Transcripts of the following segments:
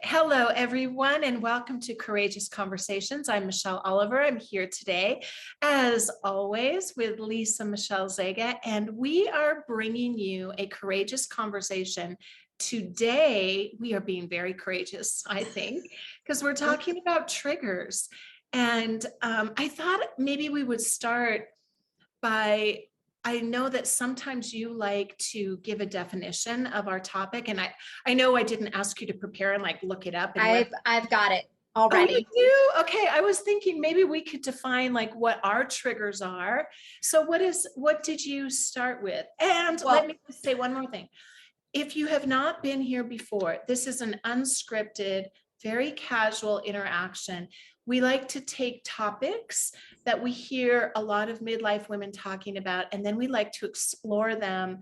Hello, everyone, and welcome to Courageous Conversations. I'm Michelle Oliver. I'm here today, as always, with Lisa Michelle Zega, and we are bringing you a courageous conversation. Today, we are being very courageous, I think, because we're talking about triggers. And I thought maybe we would start by I know that sometimes you like to give a definition of our topic, and I know I didn't ask you to prepare and like look it up and what. I've got it Oh, you already. do? Okay, I was thinking maybe we could define like what our triggers are. So what did you start with? And let Well, me just say one more thing. If you have not been here before, this is an unscripted, very casual interaction. We like to take topics that we hear a lot of midlife women talking about, and then we like to explore them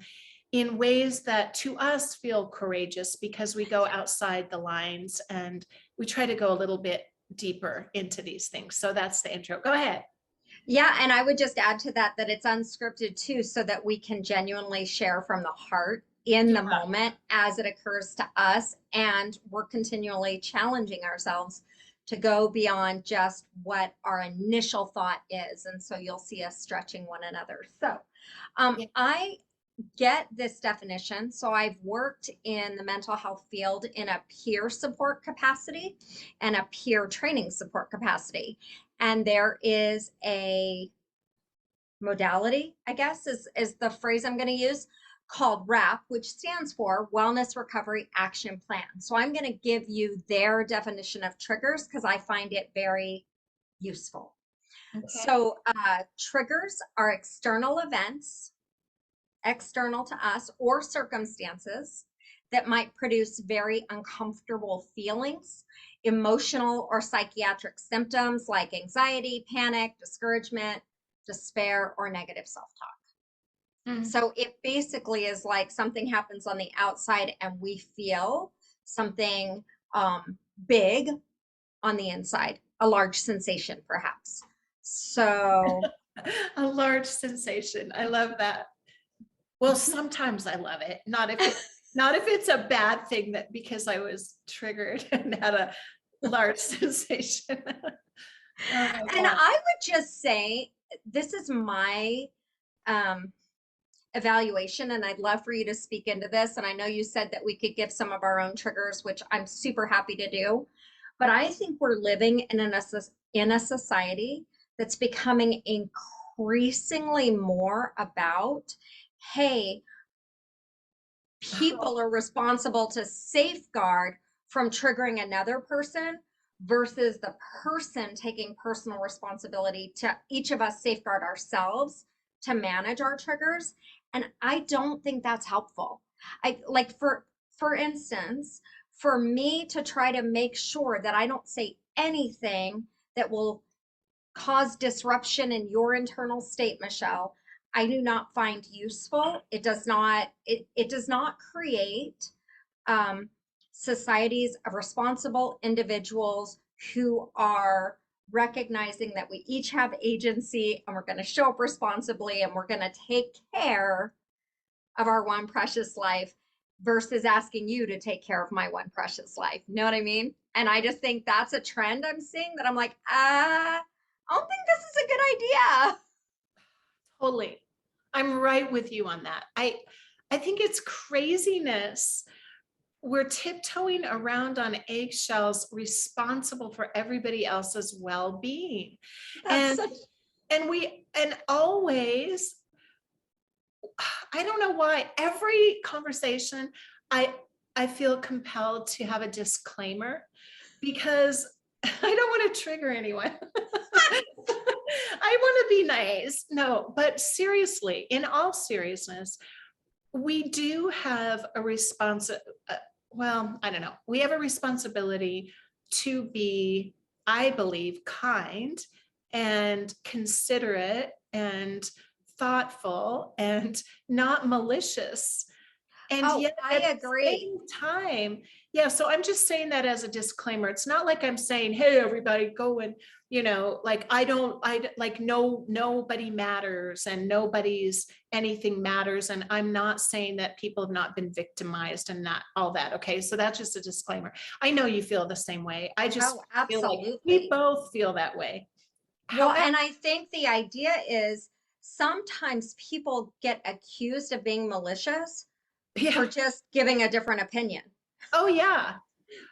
in ways that to us feel courageous because we go outside the lines and we try to go a little bit deeper into these things. So that's the intro. Go ahead. yeah, and I would just add to that that it's unscripted too, so that we can genuinely share from the heart in the moment as it occurs to us. And we're continually challenging ourselves to go beyond just what our initial thought is. And so you'll see us stretching one another. So Yeah. I get this definition. So I've worked in the mental health field in a peer support capacity and a peer training support capacity. And there is a modality, I guess is the phrase I'm going to use, called WRAP, which stands for Wellness Recovery Action Plan. So I'm going to give you their definition of triggers because I find it very useful. Okay. So triggers are external events, external to us, or circumstances that might produce very uncomfortable feelings, emotional or psychiatric symptoms like anxiety, panic, discouragement, despair, or negative self talk. Mm. So it basically is like something happens on the outside and we feel something big on the inside, a large sensation, perhaps. So, A large sensation. I love that. Well, sometimes I love it. Not if it's a bad thing that because I was triggered and had a large sensation. Oh my and God. I would just say this is my um, evaluation, and I'd love for you to speak into this. And I know you said that we could give some of our own triggers, which I'm super happy to do. But I think we're living in a society that's becoming increasingly more about, hey, people are responsible to safeguard from triggering another person versus the person taking personal responsibility to each of us safeguard ourselves to manage our triggers. And I don't think that's helpful. I like for instance, for me to try to make sure that I don't say anything that will cause disruption in your internal state, Michelle, I do not find useful. It does not create um, societies of responsible individuals who are recognizing that we each have agency and we're going to show up responsibly and we're going to take care of our one precious life versus asking you to take care of my one precious life. You know what I mean? And I just think that's a trend I'm seeing that I'm like, I don't think this is a good idea. Totally. I'm right with you on that. I think it's craziness. We're tiptoeing around on eggshells, responsible for everybody else's well-being. That's And such and always, I don't know why every conversation I feel compelled to have a disclaimer because I don't want to trigger anyone. I want to be nice. No, but seriously, in all seriousness, we do have a well, I don't know. We have a responsibility to be, I believe, kind and considerate and thoughtful and not malicious. And oh, yet I at the agree. same time, yeah, so I'm just saying that as a disclaimer. It's not like I'm saying, hey, everybody, go and you know, like like nobody matters and nobody's anything matters. And I'm not saying that people have not been victimized and not all that. Okay. So that's just a disclaimer. I know you feel the same way. I just Oh, feel like we absolutely. both feel that way. Well, However, and I think the idea is sometimes people get accused of being malicious for yeah. just giving a different opinion. Oh yeah.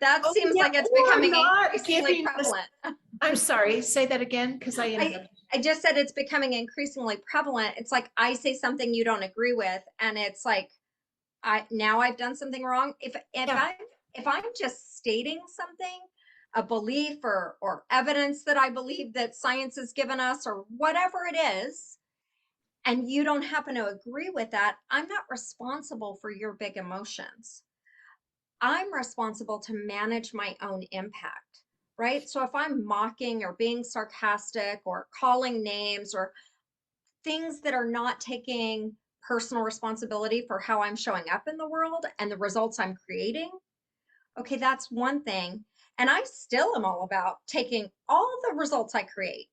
That Oh seems yeah. like it's Or becoming not increasingly giving this. prevalent. I'm sorry, say that again because I I interrupted. I just said it's becoming increasingly prevalent. It's like I say something you don't agree with, and it's like I've done something wrong. Yeah. If I'm just stating something, a belief or evidence that I believe that science has given us or whatever it is, and you don't happen to agree with that, I'm not responsible for your big emotions. I'm responsible to manage my own impact, right? So if I'm mocking or being sarcastic or calling names or things that are not taking personal responsibility for how I'm showing up in the world and the results I'm creating, okay, that's one thing. And I still am all about taking all the results I create,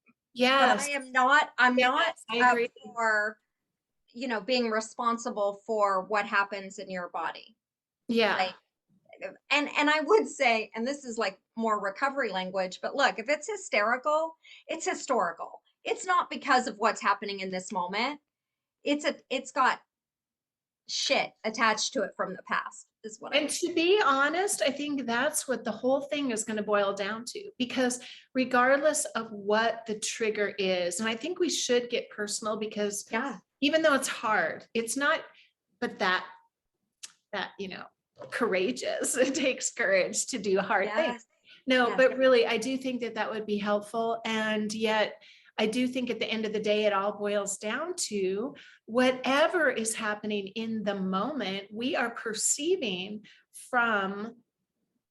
but Yes. I'm Yes, not I up agree. for, being responsible for what happens in your body. Yeah. Like, and I would say, and this is like more recovery language, but look, if it's hysterical, it's historical. It's not because of what's happening in this moment. It's got shit attached to it from the past, is what I And would to say. be honest, I think that's what the whole thing is going to boil down to, because regardless of what the trigger is, and I think we should get personal because Yeah. even though it's hard, it's not, but courageous. It takes courage to do hard things. Yes. No, Yes. but really, I do think that that would be helpful. And yet, I do think at the end of the day, it all boils down to whatever is happening in the moment, we are perceiving from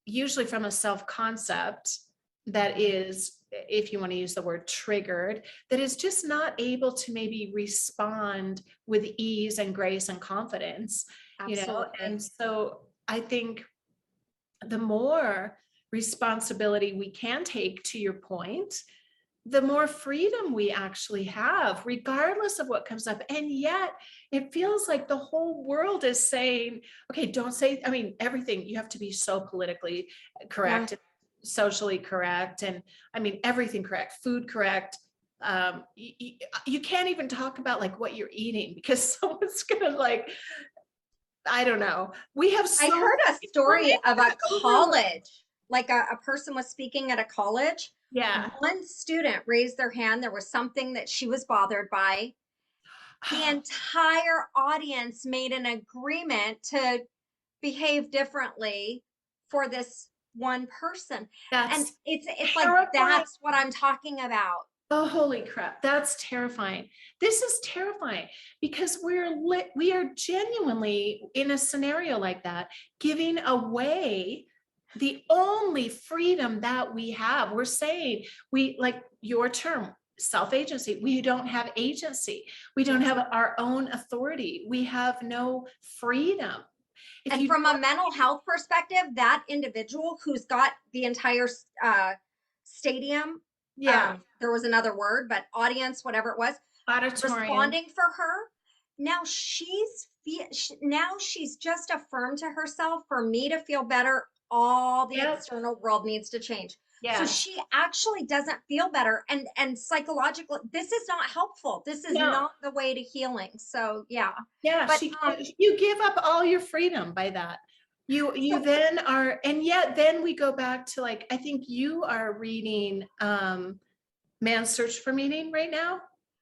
usually from a self concept that is, if you want to use the word triggered, that is just not able to maybe respond with ease and grace and confidence, Absolutely. and so I think the more responsibility we can take, to your point, the more freedom we actually have, regardless of what comes up. And yet it feels like the whole world is saying, okay, don't say, I mean, everything, you have to be so politically Yeah. correct, socially correct, and I mean, everything correct, food correct. You can't even talk about like what you're eating because someone's gonna like, I don't know. We have I so, heard a we're story in of a that overload. college, like a person was speaking at a college. Yeah. One student raised their hand. There was something that she was bothered by. The entire audience made an agreement to behave differently for this one person. And That's it's like terrifying. that's what I'm talking about. Oh, holy crap. That's terrifying. This is terrifying because we are genuinely in a scenario like that, giving away the only freedom that we have. We're saying we, like your term, self-agency. We don't have agency. We don't Yes. have our own authority. We have no freedom. If And you from a don't, mental health perspective, that individual who's got the entire stadium, yeah, there was another word, but audience, whatever it was, auditorium. responding for her. Now now she's just affirmed to herself, for me to feel better, all the Yep. external world needs to change. So Yes. she actually doesn't feel better, and psychologically this is not helpful. This is No. not the way to healing. So yeah. Yeah, But you give up all your freedom by that. You so then are, and yet then we go back to, like, I think you are reading Man's Search for Meaning right now.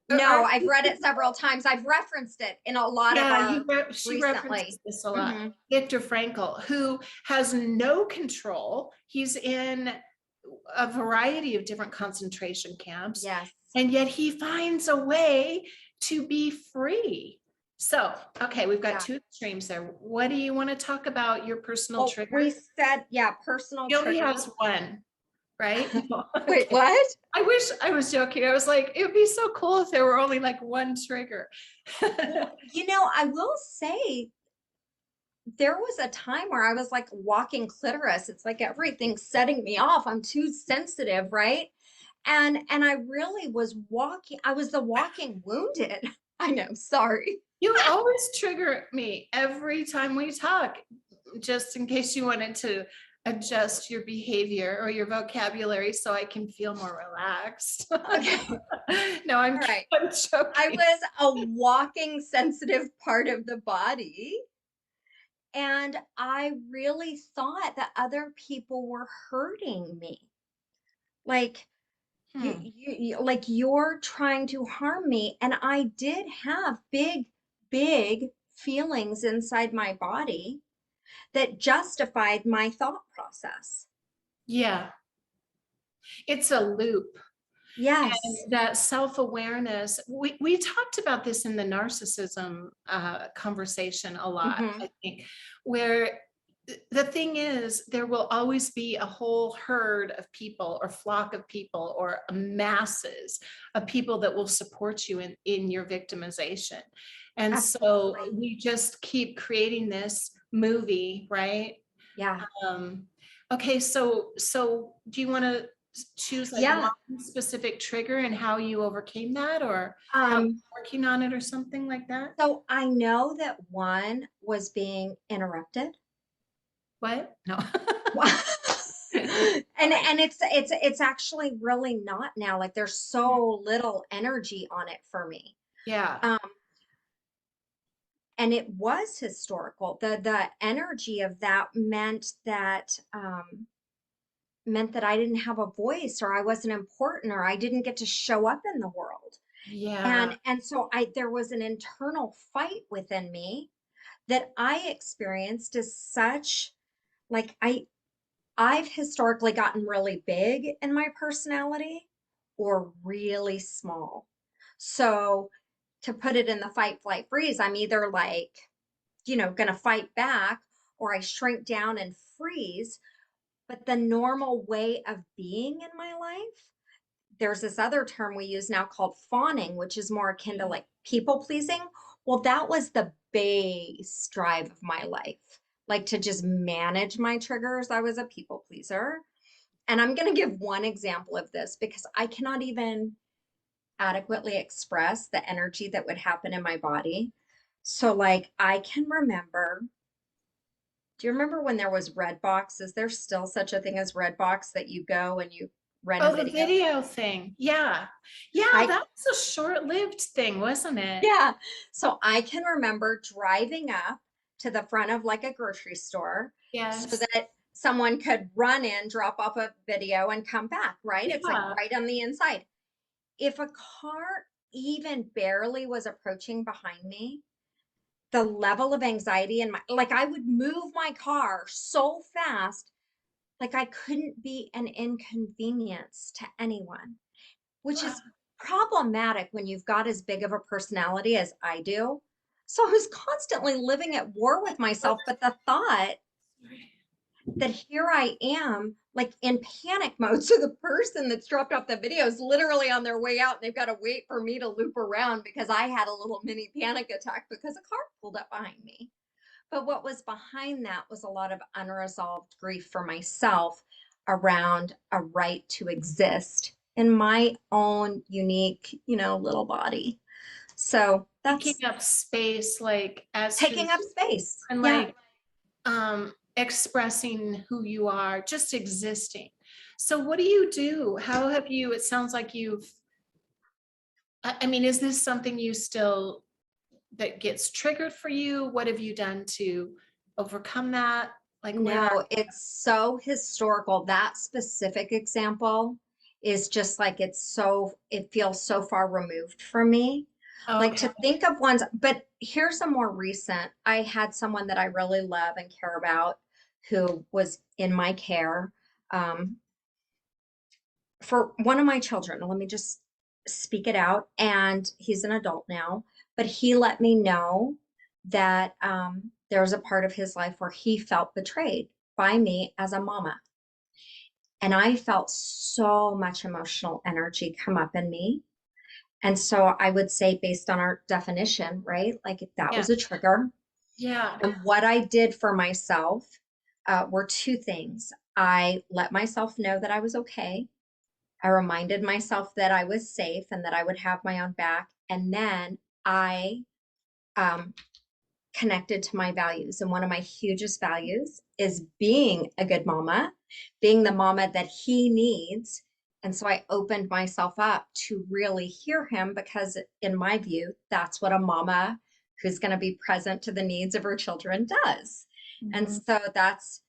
no, Are I've read it several times. I've referenced it in a lot of yeah, our she references recently. this a lot. Hmm. Viktor Frankl, who has no control. He's in a variety of different concentration camps, Yes. and yet he finds a way to be free. So, okay, we've got Yeah. two extremes there. What do you want to talk about your personal Well, we trigger? said, yeah, personal He only trigger. has one, right? Wait, Okay. what? I wish I was joking. I was like, it would be so cool if there were only like one trigger. Well, I will say there was a time where I was like walking clitoris. It's like everything's setting me off. I'm too sensitive, right? And I really was walking, I was the walking wounded. I know, sorry. You always trigger me every time we talk, just in case you wanted to adjust your behavior or your vocabulary so I can feel more relaxed. Okay. No, All right. I'm I joking. was a walking sensitive part of the body. And I really thought that other people were hurting me. Like Hmm. like you're trying to harm me. And I did have big, big feelings inside my body that justified my thought process. Yeah, it's a loop. Yes. And that self-awareness, we talked about this in the narcissism conversation a lot, Hmm. I think, where the thing is, there will always be a whole herd of people or flock of people or masses of people that will support you in your victimization. And so Absolutely. we just keep creating this movie, right? Yeah. Um, okay, so do you want to choose like one Yeah. specific trigger and how you overcame that or how Um, you're working on it or something like that? so I know that one was being interrupted. What? No. And it's actually really not now. Like there's so little energy on it for me. Yeah. Um, and it was historical. The energy of that meant that I didn't have a voice or I wasn't important or I didn't get to show up in the world. Yeah. And so I there was an internal fight within me that I experienced as such. Like I've historically gotten really big in my personality or really small. So to put it in the fight, flight, freeze, I'm either like, going to fight back or I shrink down and freeze. But the normal way of being in my life, there's this other term we use now called fawning, which is more akin to like people pleasing. Well, that was the base drive of my life, like to just manage my triggers. I was a people pleaser. And I'm going to give one example of this because I cannot even adequately express the energy that would happen in my body. So, like, I can remember. Do you remember when there was Redbox? Is there still such a thing as Redbox that you go and you rent a Oh, the video? video thing. Yeah. Yeah, I that was a short-lived thing, wasn't it? Yeah. So I can remember driving up to the front of like a grocery store so Yes. that someone could run in, drop off a video, and come back, right? It's like Yeah. right on the inside. If a car even barely was approaching behind me, the level of anxiety in my, like, I would move my car so fast, like I couldn't be an inconvenience to anyone, which Wow. is problematic when you've got as big of a personality as I do. So I was constantly living at war with myself. But the thought that here I am, like in panic mode. So the person that's dropped off the video is literally on their way out and they've got to wait for me to loop around because I had a little mini panic attack because a car pulled up behind me. But what was behind that was a lot of unresolved grief for myself around a right to exist in my own unique, little body. So Taking that's up space like as who taking up space. and Yeah. like expressing who you are, just existing. So what do you do? How have you, it sounds like you've, I mean, is this something you still that gets triggered for you? What have you done to overcome that? Like where are No, it's so historical. That specific example is just like it feels so far removed from me. Like okay. to think of ones, but here's a more recent. I had someone that I really love and care about who was in my care um, for one of my children. Let me just speak it out. And he's an adult now, but he let me know that there was a part of his life where he felt betrayed by me as a mama. And I felt so much emotional energy come up in me. And so I would say, based on our definition, right? Like if that Yeah. was a trigger. Yeah. And what I did for myself were two things. I let myself know that I was okay. I reminded myself that I was safe and that I would have my own back. And then I um, connected to my values. And one of my hugest values is being a good mama, being the mama that he needs. And so I opened myself up to really hear him because, in my view, that's what a mama who's going to be present to the needs of her children does. And Mhm. so that's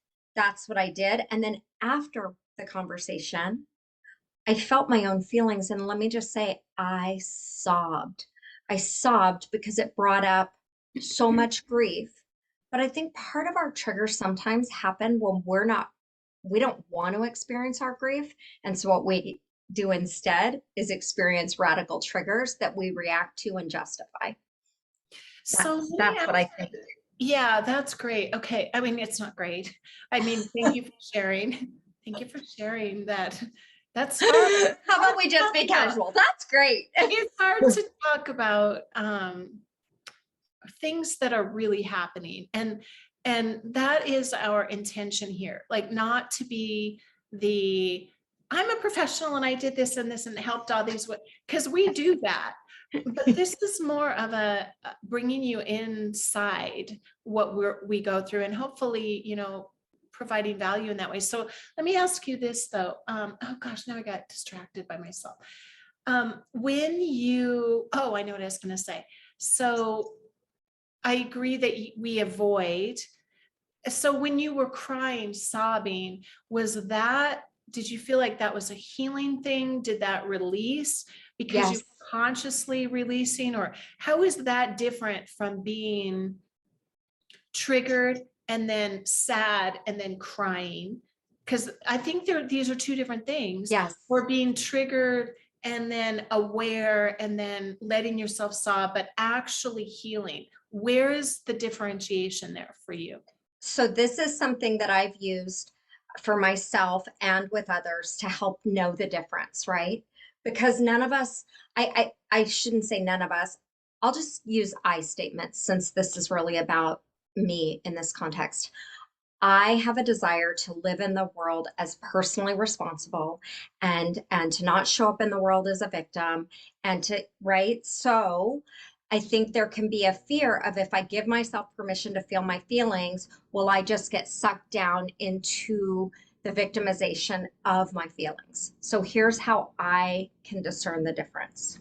what I did. And then after the conversation, I felt my own feelings. And let me just say, I sobbed. I sobbed because it brought up so much grief. But I think part of our triggers sometimes happen when we don't want to experience our grief. And so what we do instead is experience radical triggers that we react to and justify. So let me That's what I ask, think. yeah, that's great. Okay. I mean, it's not great. I mean, thank you for sharing. Thank you for sharing that. That's hard. How Hard about to we just talk be about. casual? That's great. It's hard to talk about things that are really happening. And that is our intention here. Like not to be the I'm a professional and I did this and this and helped all these, because we do that. But this is more of a bringing you inside what we go through, and hopefully, providing value in that way. So let me ask you this though. Oh gosh, now I got distracted by myself. I know what I was going to say. So I agree that we avoid. So when you were crying, sobbing, did you feel like that was a healing thing? Did that release because you Yes. were consciously releasing, or how is that different from being triggered and then sad and then crying? Because I think these are two different things. Yes. Or being triggered and then aware and then letting yourself sob, but actually healing. Where is the differentiation there for you? So this is something that I've used for myself and with others to help know the difference, right? Because none of us, I shouldn't say none of us. I'll just use I statements since this is really about me in this context. I have a desire to live in the world as personally responsible and to not show up in the world as a victim and to, right? So I think there can be a fear of, if I give myself permission to feel my feelings, will I just get sucked down into the victimization of my feelings? So here's how I can discern the difference.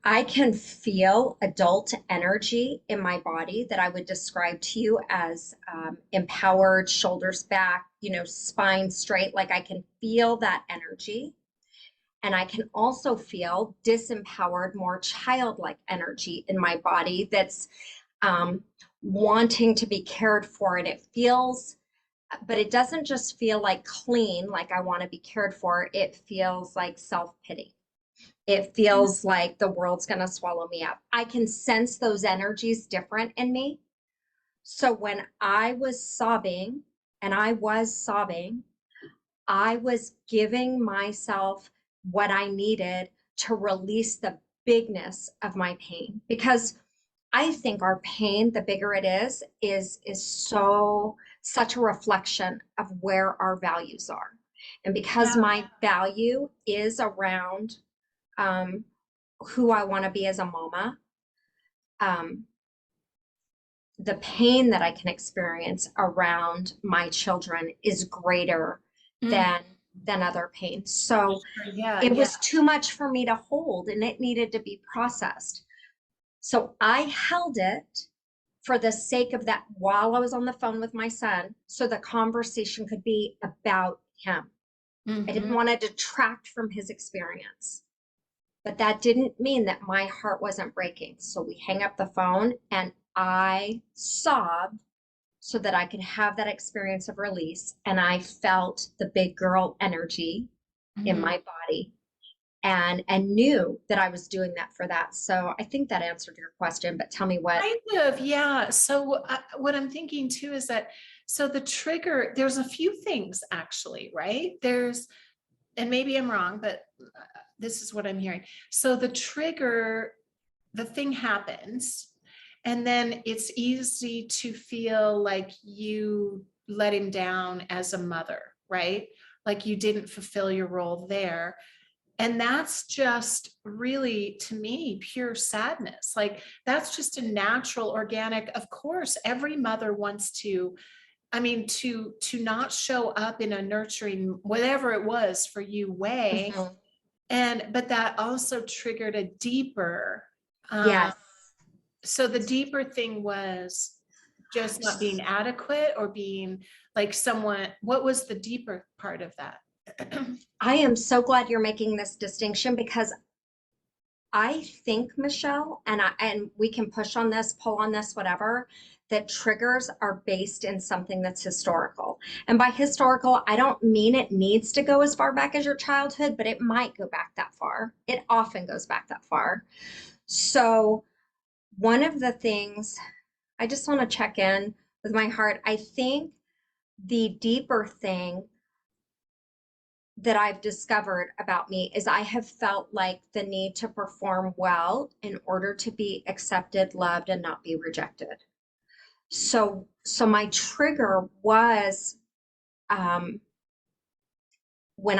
I can feel adult energy in my body that I would describe to you as empowered, shoulders back, spine straight. Like I can feel that energy. And I can also feel disempowered, more childlike energy in my body that's um, wanting to be cared for. And it feels, but it doesn't just feel like clean, like I want to be cared for. It feels like self pity. It feels like the world's going to swallow me up. I can sense those energies different in me. So when I was sobbing, and I was sobbing, I was giving myself what I needed to release the bigness of my pain, because I think our pain, the bigger it is so such a reflection of where our values are. And because Yeah. my value is around um, who I want to be as a mama, um, the pain that I can experience around my children is greater Mm, than other pain. So yeah, it yeah. was too much for me to hold and it needed to be processed. So I held it for the sake of that while I was on the phone with my son, so the conversation could be about him. I didn't Mhm. want to detract from his experience. But that didn't mean that my heart wasn't breaking. So we hang up the phone and I sobbed so that I could have that experience of release. And I felt the big girl energy in Mhm. my body and knew that I was doing that for that. So I think that answered your question, but tell me what. Kind of, yeah. So what I'm thinking too is that, so the trigger, there's a few things actually, right? And maybe I'm wrong, but this is what I'm hearing. So the trigger, the thing happens, And then it's easy to feel like you let him down as a mother, right? Like you didn't fulfill your role there. And that's just really, to me, pure sadness. Like that's just a natural, organic, of course, every mother wants to, I mean, to not show up in a nurturing, whatever it was for you way. Mhm. And but that also triggered a deeper, Yes. so the deeper thing was just not being adequate or being like someone, what was the deeper part of that? I am so glad you're making this distinction because I think, Michelle, and we can push on this, pull on this, whatever, that triggers are based in something that's historical. And by historical, I don't mean it needs to go as far back as your childhood, but it might go back that far. It often goes back that far. So, one of the things I just want to check in with my heart, I think the deeper thing that I've discovered about me is I have felt like the need to perform well in order to be accepted, loved, and not be rejected. So my trigger was um, when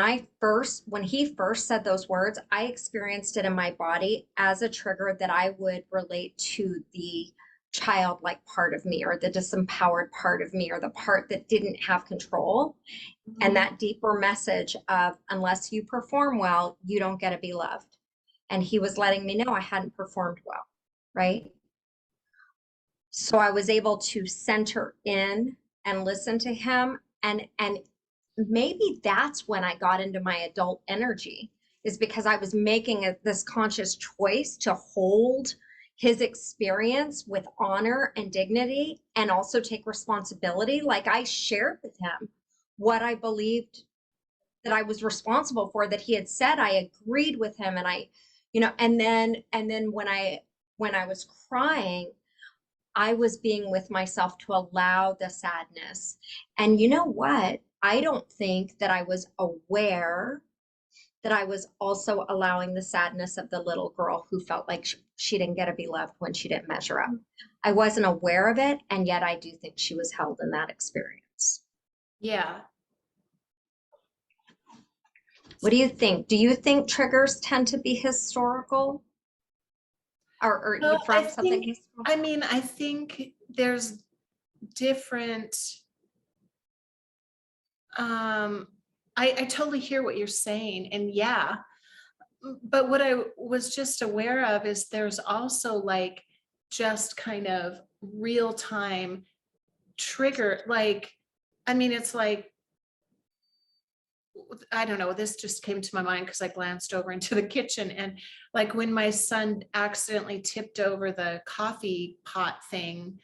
he first said those words, I experienced it in my body as a trigger that I would relate to the childlike part of me or the disempowered part of me or the part that didn't have control. And that deeper message of unless you perform well, you don't get to be loved. And he was letting me know I hadn't performed well, right? So I was able to center in and listen to him, and maybe that's when I got into my adult energy, is because I was making this conscious choice to hold his experience with honor and dignity and also take responsibility. Like I shared with him what I believed that I was responsible for, that he had said. I agreed with him, and and then when I was crying, I was being with myself to allow the sadness. And you know what? I don't think that I was aware that I was also allowing the sadness of the little girl who felt like she didn't get to be loved when she didn't measure up. I wasn't aware of it, and yet I do think she was held in that experience. Yeah. What do you think? Do you think triggers tend to be historical, or Well, I from something think, historical? I mean, I think there's different, um, I totally hear what you're saying. And yeah, but what I was just aware of is there's also like just kind of real time trigger, like, I mean, it's like, I don't know, this just came to my mind because I glanced over into the kitchen, and like when my son accidentally tipped over the coffee pot thing,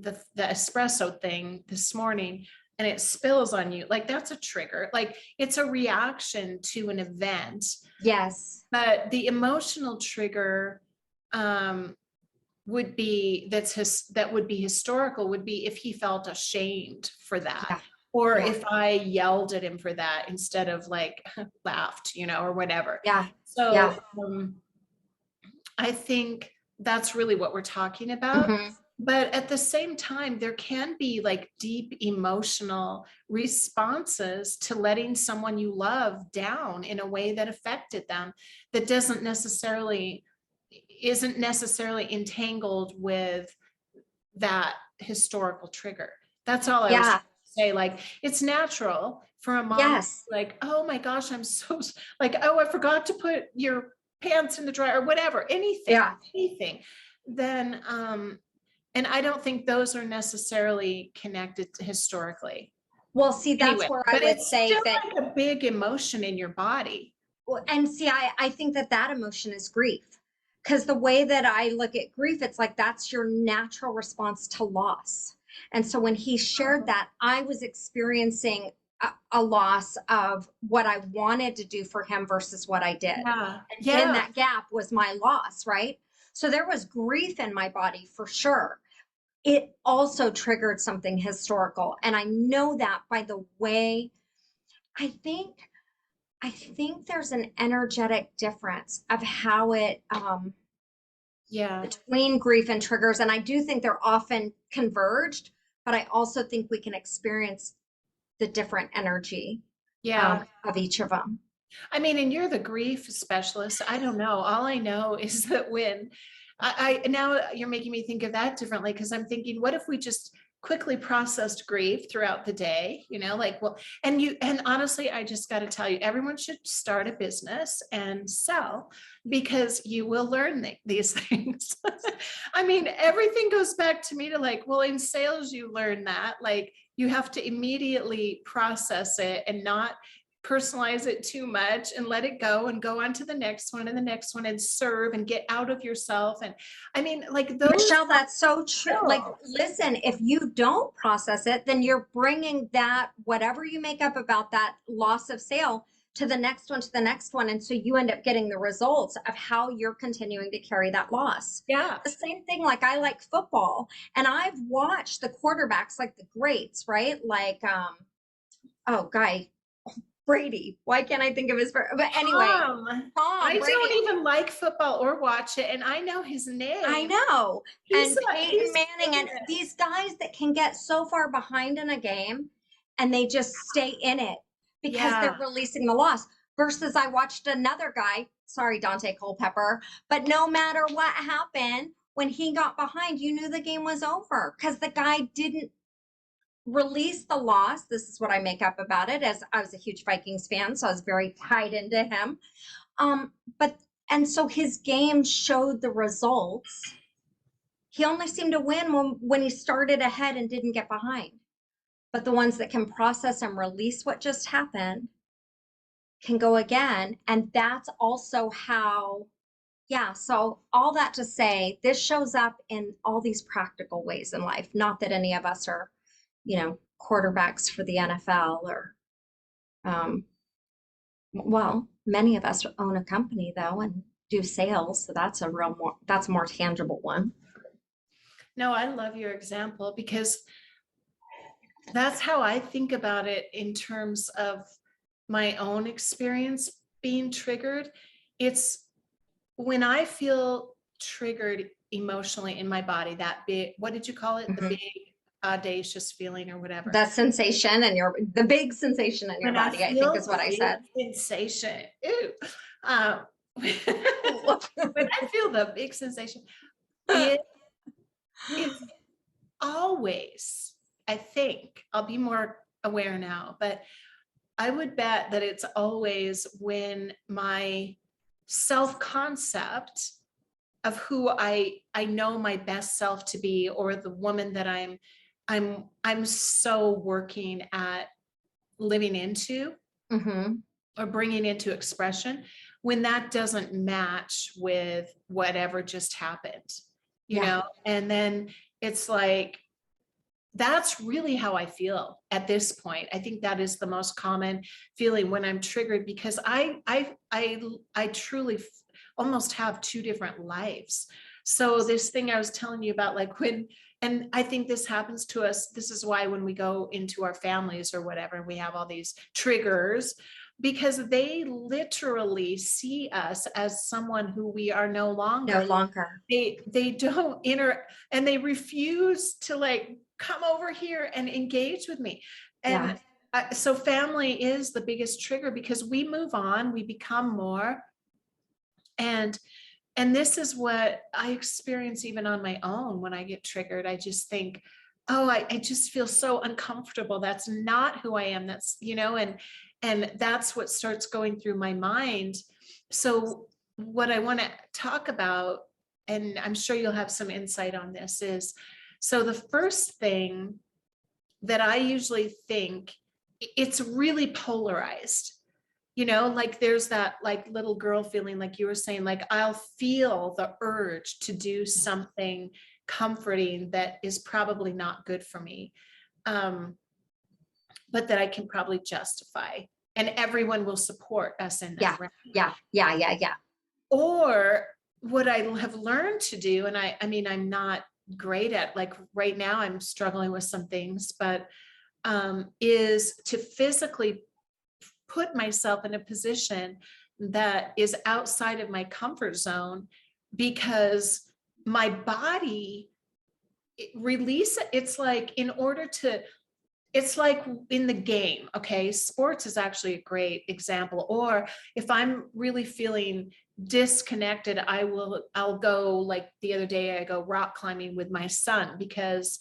the espresso thing this morning, and it spills on you, like that's a trigger. Like it's a reaction to an event, Yes. but the emotional trigger, um, would be that would be historical, would be if he felt ashamed for that, Yeah. or Yeah. if I yelled at him for that instead of like laughed, or whatever. Yeah. So Yeah. I think that's really what we're talking about. Hmm. But at the same time, there can be like deep emotional responses to letting someone you love down in a way that affected them, that doesn't necessarily isn't necessarily entangled with that historical trigger. That's all I was trying Yeah. to say. Like it's natural for a mom, Yes. like, oh my gosh, I'm so like, oh, I forgot to put your pants in the dryer or whatever, anything, Yeah. anything. Then and I don't think those are necessarily connected to historically. Well, see, that's Anyway, where I but would it's say still that. like a big emotion in your body. Well, and see, I think that that emotion is grief. Because the way that I look at grief, it's like that's your natural response to loss. And so when he shared that, I was experiencing a loss of what I wanted to do for him versus what I did. Yeah. And in Yeah. that gap was my loss, right? So there was grief in my body for sure. It also triggered something historical. And I know that by the way, I think I think there's an energetic difference of how it Yeah. between grief and triggers. And I do think they're often converged, but I also think we can experience the different energy Yeah. of each of them. I mean, and you're the grief specialist. I don't know. All I know is that when I now you're making me think of that differently, because I'm thinking, what if we just quickly processed grief throughout the day? Like, well, and honestly, I just got to tell you, everyone should start a business and sell, because you will learn these things. I mean, everything goes back to me to like, well, in sales, you learn that like you have to immediately process it and not personalize it too much and let it go and go on to the next one and the next one and serve and get out of yourself. And I mean, like those Michelle, that's so true. Like, skills. listen, if you don't process it, then you're bringing that, whatever you make up about that loss of sale, to the next one, to the next one. And so you end up getting the results of how you're continuing to carry that loss. Yeah. The same thing, like I like football and I've watched the quarterbacks, like the greats, right? Like, oh, guy, Brady. Why can't I think of his first? But anyway, I Tom don't Brady. even like football or watch it, and I know his I name. know. He's And Peyton he's Manning and famous. these guys that can get so far behind in a game and they just stay in it because they're Yeah. releasing the loss. Versus I watched another guy, sorry, Dante Culpepper, but no matter what happened, when he got behind, you knew the game was over because the guy didn't release the loss. This is what I make up about it, as I was a huge Vikings fan, so I was very tied into him. But and so his game showed the results. He only seemed to win when he started ahead and didn't get behind. But the ones that can process and release what just happened can go again. And that's also how, yeah. So all that to say, this shows up in all these practical ways in life. Not that any of us are, quarterbacks for the NFL or, well, many of us own a company though and do sales. So that's that's a more tangible one. No, I love your example, because that's how I think about it in terms of my own experience being triggered. It's when I feel triggered emotionally in my body, that big, what did you call it? The Mhm. big audacious feeling or whatever. That sensation and the big sensation in your When I body, I think feel is what the I big said. sensation, ew. When I feel the big sensation, it is always, I think, I'll be more aware now, but I would bet that it's always when my self-concept of who I know my best self to be, or the woman that I'm so working at living into Mm-hmm. or bringing into expression, when that doesn't match with whatever just happened, Yeah. and then it's like, that's really how I feel at this point. I think that is the most common feeling when I'm triggered, because I truly almost have two different lives. So this thing I was telling you about, like and I think this happens to us. This is why when we go into our families or whatever, we have all these triggers, because they literally see us as someone who we are no longer. No longer. They don't and they refuse to like come over here and engage with me. And so family is the biggest trigger, because we move on, we become more. And this is what I experience even on my own. When I get triggered, I just think, oh, I just feel so uncomfortable. That's not who I am. That's, and that's what starts going through my mind. So what I want to talk about, and I'm sure you'll have some insight on this, is, so the first thing that I usually think, it's really polarized. Like there's that like little girl feeling, like you were saying, like I'll feel the urge to do something comforting that is probably not good for me, but that I can probably justify, and everyone will support us in that, right? Yeah. Or what I have learned to do, and I mean, I'm not great at, like right now I'm struggling with some things, but is to physically put myself in a position that is outside of my comfort zone, because my body release it. It's like in order to, it's like in the game, okay? Sports is actually a great example. Or if I'm really feeling disconnected, I'll go, like the other day, I go rock climbing with my son because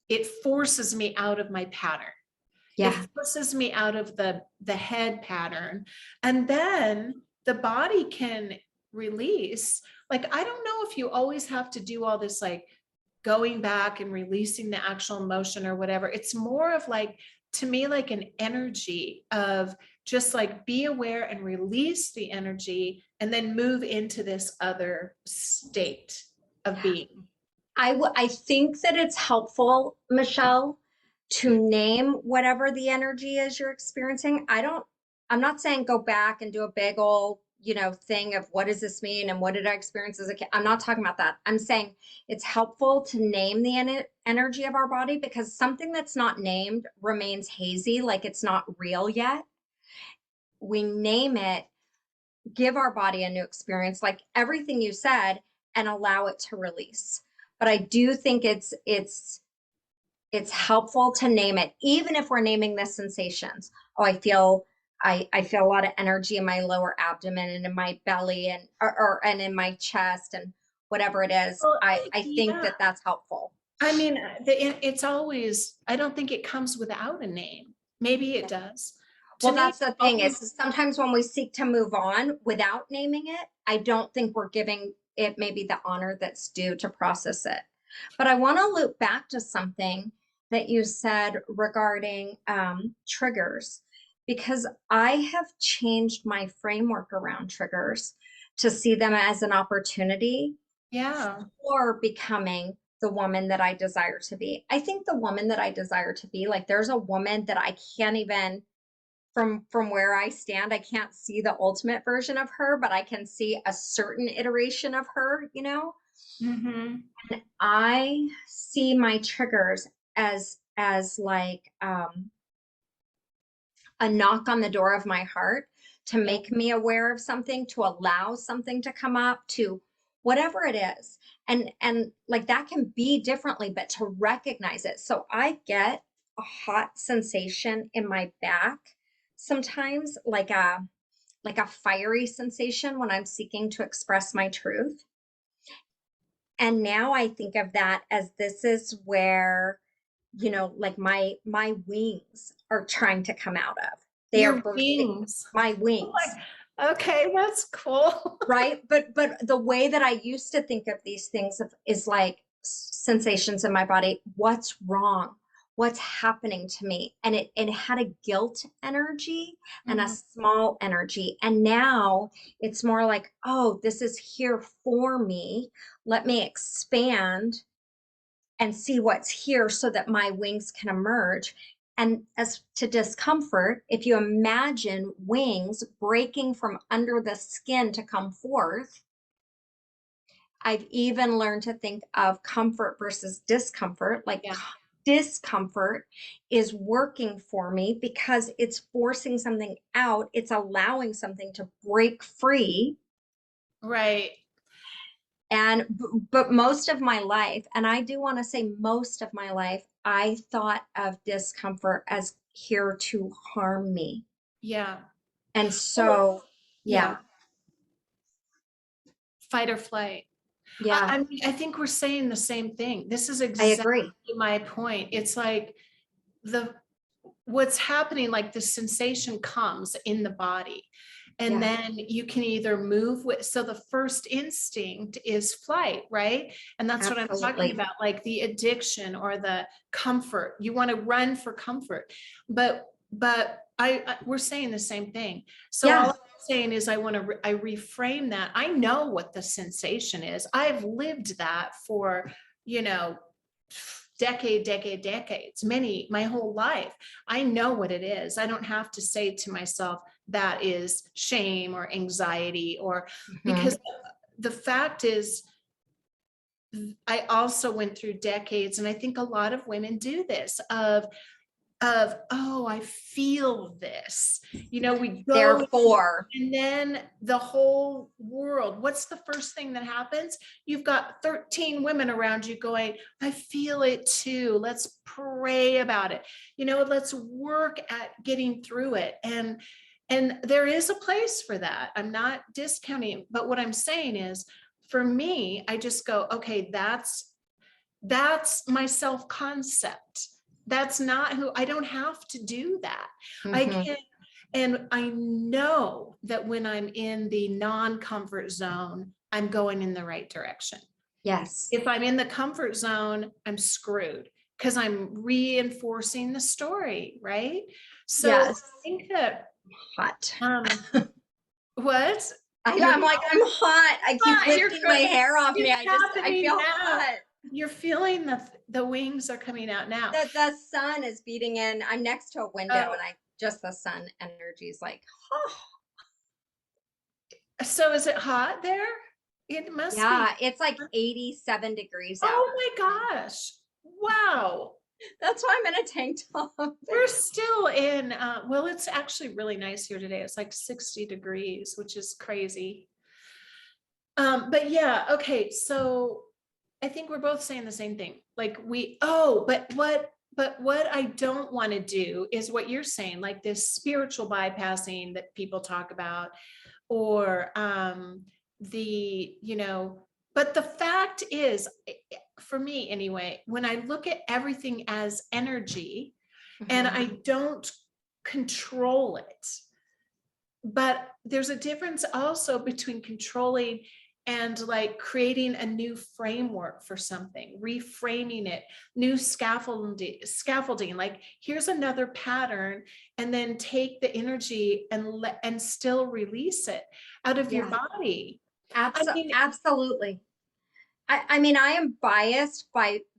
it forces me out of my pattern. It Yeah. forces me out of the head pattern. And then the body can release. Like, I don't know if you always have to do all this, like going back and releasing the actual emotion or whatever. It's more of like, to me, like an energy of just like be aware and release the energy and then move into this other state of being. I think that it's helpful, Michelle, to name whatever the energy is you're experiencing. I'm not saying go back and do a big old, thing of what does this mean and what did I experience as a kid. I'm not talking about that. I'm saying it's helpful to name the energy of our body, because something that's not named remains hazy, like it's not real yet. We name it, give our body a new experience, like everything you said, and allow it to release. But I do think it's helpful to name it, even if we're naming the sensations. Oh, I feel a lot of energy in my lower abdomen and in my belly and in my chest and whatever it is. Well, I think yeah. that that's helpful. I mean, it's always, I don't think it comes without a name. Maybe it does. To Well, me, that's it's the thing, is always, sometimes when we seek to move on without naming it, I don't think we're giving it maybe the honor that's due to process it. But I want to loop back to something that you said regarding triggers, because I have changed my framework around triggers to see them as an opportunity yeah. for becoming the woman that I desire to be. I think the woman that I desire to be, like there's a woman that I can't even, from where I stand, I can't see the ultimate version of her, but I can see a certain iteration of her, Hmm. And I see my triggers as like a knock on the door of my heart to Yeah. make me aware of something, to allow something to come up, to whatever it is. And like that can be differently, but to recognize it. So I get a hot sensation in my back sometimes, like a fiery sensation when I'm seeking to express my truth. And now I think of that as this is where, like my wings are trying to come out of. They are Your bursting wings. my Oh wings, okay, that's cool. right? But the way that I used to think of these things is like sensations in my body. What's wrong? What's happening to me? And it had a guilt energy and a Mhm. small energy. And now it's more like, oh, this is here for me. Let me expand and see what's here so that my wings can emerge. And as to discomfort, if you imagine wings breaking from under the skin to come forth, I've even learned to think of comfort versus discomfort. Like Yeah, discomfort is working for me because it's forcing something out, it's allowing something to break free. right. And but most of my life, and I do want to say most of my life, I thought of discomfort as here to harm me. Yeah. And Well, so, yeah, yeah, fight or flight. yeah, I mean, I think we're saying the same thing. This is I exactly agree. my point. It's like the what's happening, like the sensation comes in the body. And Yeah, then you can either move with, so the first instinct is flight, right? And that's what I'm talking absolutely. about, like the addiction or the comfort. You want to run for comfort. But we're saying the same thing. So all Yeah, I'm saying is I reframe that. I know what the sensation is. I've lived that for, you know, decades, my whole life. I know what it is. I don't have to say to myself that is shame or anxiety, or mhm, because the fact is, I also went through decades, and I think a lot of women do this, of of, oh, I feel this. We go, Therefore, and then the whole world, what's the first thing that happens? You've got 13 women around you going, I feel it too. Let's pray about it. Let's work at getting through it. And there is a place for that. I'm not discounting, but what I'm saying is, for me, I just go, okay, that's my self-concept. That's not who, I don't have to do that. I mhm, can. And I know that when I'm in the non-comfort zone, I'm going in the right direction. yes, If I'm in the comfort zone, I'm screwed because I'm reinforcing the story, right? So I yes, think that, hot. what? I'm like, I'm hot. I keep You're lifting my hair off me. it's I happening feel now. hot. You're feeling the wings are coming out now. The sun is beating in. I'm next to a window Oh, and just the sun energy is like, oh, so is it hot there? It must be. yeah, it's like 87 degrees out. Oh my gosh. Wow. That's why I'm in a tank top. We're still in, well, it's actually really nice here today. It's like 60 degrees, which is crazy. But yeah, okay. So I think we're both saying the same thing. Like but what I don't want to do is what you're saying, like this spiritual bypassing that people talk about, or but the fact is, for me anyway, when I look at everything as energy and Mhm. I don't control it, but there's a difference also between controlling and like creating a new framework for something, reframing it, new scaffolding, like here's another pattern, and then take the energy and still release it out of your Yeah, body. I mean, absolutely. I mean, I am biased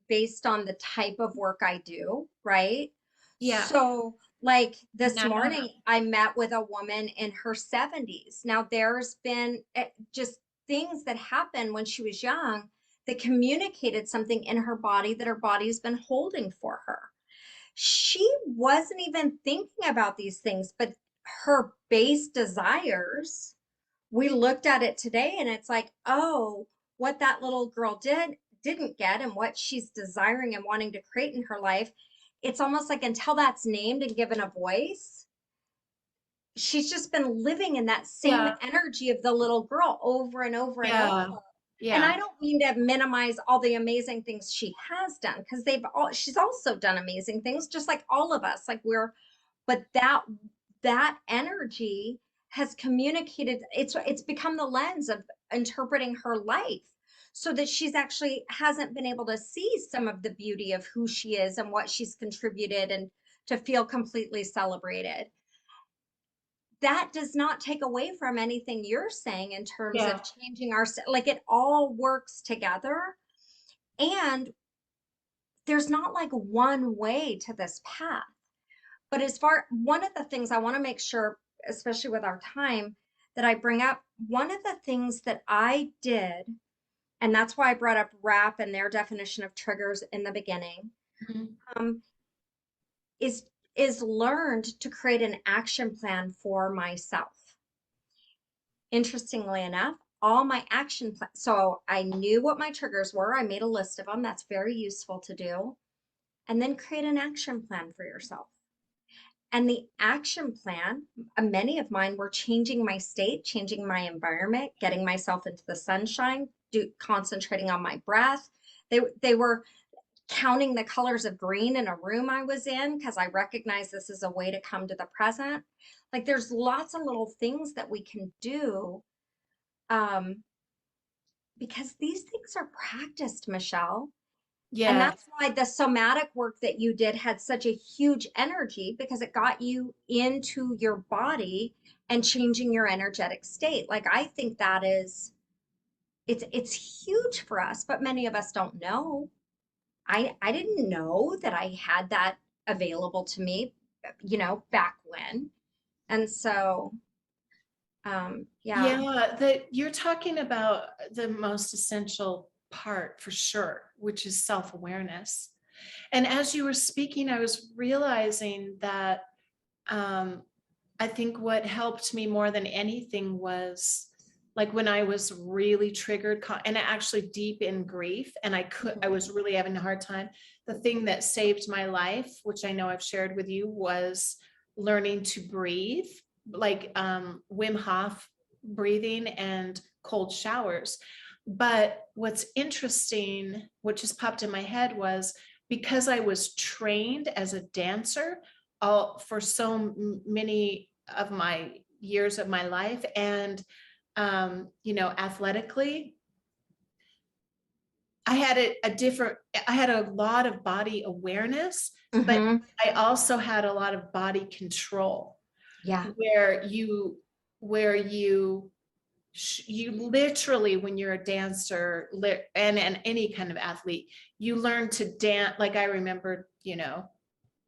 based on the type of work I do, right? yeah, So, like this no, no, no. morning, I met with a woman in her 70s. Now, there's been just things that happened when she was young that communicated something in her body that her body's been holding for her. She wasn't even thinking about these things, but her base desires, we looked at it today and it's like, oh, what that little girl didn't get and what she's desiring and wanting to create in her life, it's almost like until that's named and given a voice, she's just been living in that same Yeah, energy of the little girl over and over and over. yeah, And yeah, I don't mean to minimize all the amazing things she has done, because she's also done amazing things just like all of us. But that energy has communicated, it's become the lens of interpreting her life, so that she's actually hasn't been able to see some of the beauty of who she is and what she's contributed, and to feel completely celebrated. That does not take away from anything you're saying in terms of yeah, changing like it all works together. And there's not like one way to this path. But one of the things I want to make sure, especially with our time, that I bring up, one of the things that I did, and that's why I brought up RAP and their definition of triggers in the beginning, mhm, um, is learned to create an action plan for myself. Interestingly enough, all my action plans, so I knew what my triggers were. I made a list of them. That's very useful to do. And then create an action plan for yourself. And the action plan, many of mine were changing my state, changing my environment, getting myself into the sunshine, concentrating on my breath. They were counting the colors of green in a room I was in, because I recognize this is a way to come to the present. Like there's lots of little things that we can do, um, because these things are practiced, Michelle. And yeah, that's why the somatic work that you did had such a huge energy, because it got you into your body and changing your energetic state. Like I think that is, it's huge for us, but many of us don't know. I didn't know that I had that available to me, back when. And so yeah. yeah. That you're talking about the most essential part for sure, which is self-awareness. And as you were speaking, I was realizing that I think what helped me more than anything was like when I was really triggered and actually deep in grief, and I was really having a hard time. The thing that saved my life, which I know I've shared with you, was learning to breathe, like Wim Hof breathing and cold showers. But what's interesting, what just popped in my head, was because I was trained as a dancer all for so many of my years of my life, and athletically, I had I had a lot of body awareness, but Mm-hmm. I also had a lot of body control, Yeah. where you you literally, when you're a dancer and any kind of athlete, you learn to dance. Like I remember,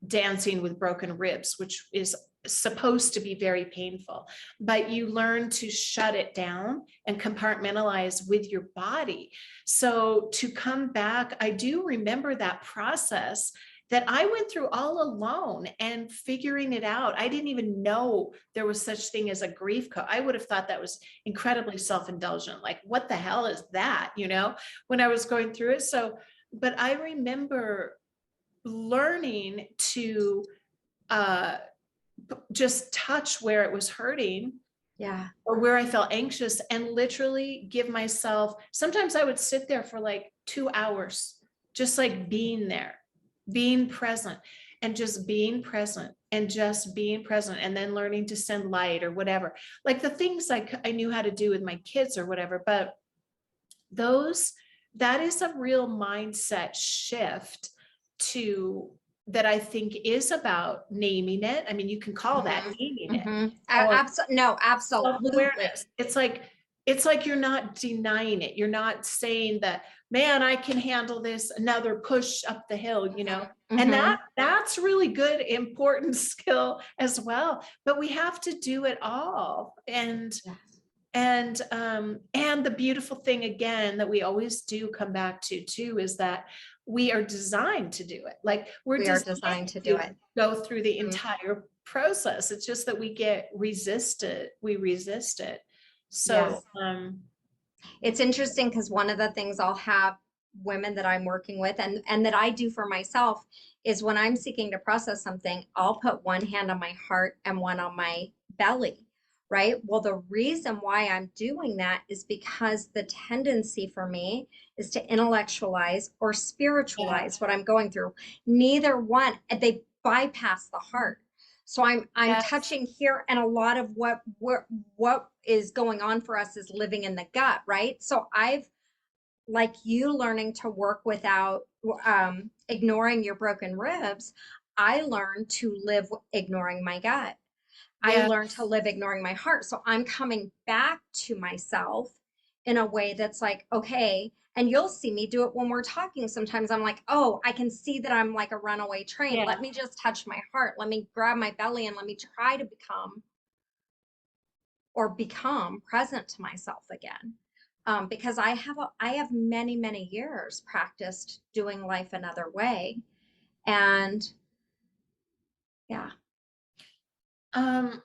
dancing with broken ribs, which is supposed to be very painful, but you learn to shut it down and compartmentalize with your body. So to come back, I do remember that process that I went through all alone and figuring it out. I didn't even know there was such thing as a grief coach. I would have thought that was incredibly self-indulgent. Like, what the hell is that? When I was going through it. So, but I remember learning to uh, just touch where it was hurting Yeah. or where I felt anxious, and literally give myself, sometimes I would sit there for like 2 hours, just like being there, being present, and just being present and just being present, and then learning to send light or whatever, like the things I knew how to do with my kids or whatever. But those, that is a real mindset shift to that I think is about naming it. I mean, you can call that naming it, Mm-hmm. or No, absolutely. self-awareness. It's like you're not denying it. You're not saying that, man, I can handle this, another push up the hill. And Mm-hmm. that's really good, important skill as well. But we have to do it all. Yes. And the beautiful thing, again, that we always do come back to too, is that we are designed to do it. Like, we're We are designed designed to do to it. go through the Mhm. entire process. It's just that we resist it. Yes. So It's interesting because one of the things I'll have women that I'm working with and that I do for myself is when I'm seeking to process something, I'll put one hand on my heart and one on my belly, right? Well, the reason why I'm doing that is because the tendency for me is to intellectualize or yeah, spiritualize what I'm going through. Neither one, they bypass the heart. So I'm yes, touching here, and a lot of what is going on for us is living in the gut, right? So I've, like you, learning to work without ignoring your broken ribs. I learned to live ignoring my gut. I learned to yes, live ignoring my heart. So I'm coming back to myself in a way that's like, okay, and you'll see me do it when we're talking. Sometimes I'm like, oh, I can see that I'm like a runaway train. yeah. Let me just touch my heart. Let me grab my belly and let me try to become present to myself again. Because I have many, many years practiced doing life another way. And yeah. Um,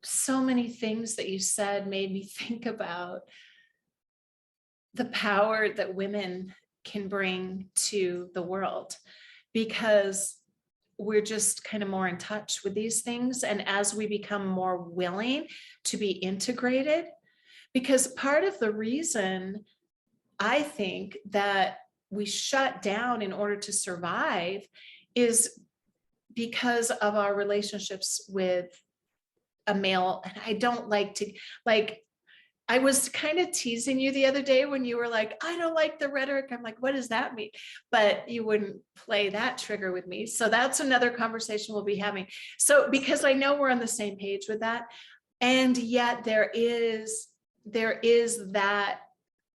so many things that you said made me think about the power that women can bring to the world, because we're just kind of more in touch with these things. And as we become more willing to be integrated, because part of the reason I think that we shut down in order to survive is because of our relationships with a male. And I don't like to, like, I was kind of teasing you the other day when you were like, I don't like the rhetoric. I'm like, what does that mean? But you wouldn't play that trigger with me. So that's another conversation we'll be having. So, because I know we're on the same page with that. And yet there is that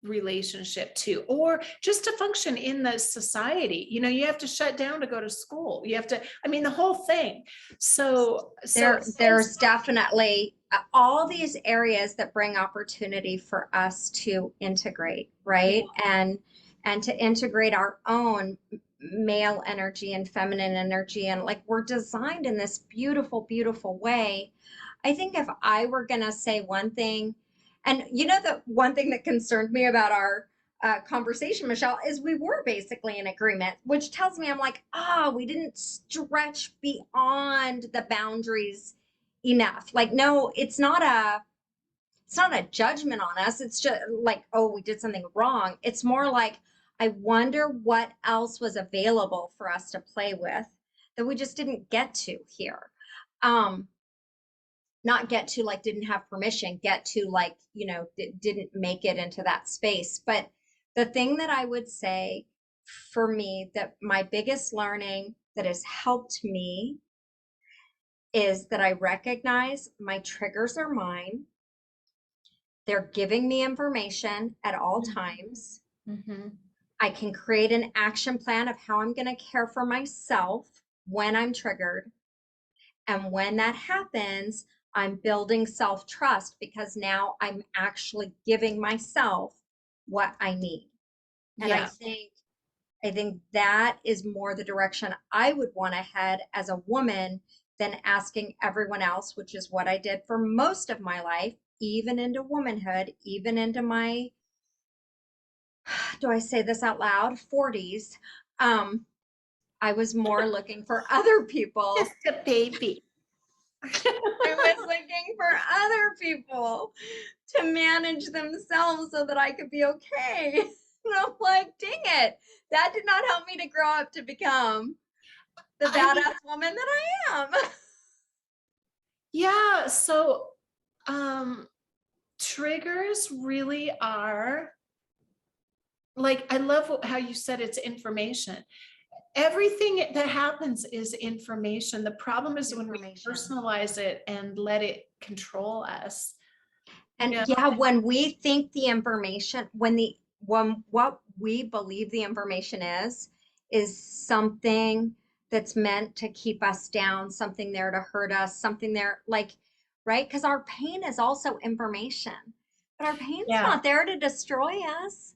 relationship too, or just to function in the society. You have to shut down to go to school. You have to, I mean, the whole thing. There's definitely all these areas that bring opportunity for us to integrate, right? and to integrate our own male energy and feminine energy. And like we're designed in this beautiful, beautiful way. I think if I were going to say one thing, and you know, the one thing that concerned me about our conversation, Michelle, is we were basically in agreement, which tells me I'm like, we didn't stretch beyond the boundaries enough. Like, no, it's not a judgment on us. It's just like, oh, we did something wrong. It's more like, I wonder what else was available for us to play with that we just didn't get to here. Not get to like didn't have permission, get to like, didn't make it into that space. But the thing that I would say for me, that my biggest learning that has helped me is that I recognize my triggers are mine. They're giving me information at all times. Mhm. I can create an action plan of how I'm going to care for myself when I'm triggered. And when that happens, I'm building self-trust because now I'm actually giving myself what I need. And Yeah. I think that is more the direction I would want to head as a woman than asking everyone else, which is what I did for most of my life, even into womanhood, even into my, do I say this out loud? 40s. I was more looking for other people. Just a baby. I was looking for other people to manage themselves so that I could be okay. And I'm like, dang it, that did not help me to grow up to become the I mean, badass woman that I am. yeah. So, triggers really are like, I love how you said it's information. Everything that happens is information. The problem is when we Information. personalize it and let it control us. You know, And yeah, when we think the information, when what we believe the information is something that's meant to keep us down, something there to hurt us, something there like, right? Because our pain is also information, but our pain's yeah. not there to destroy us.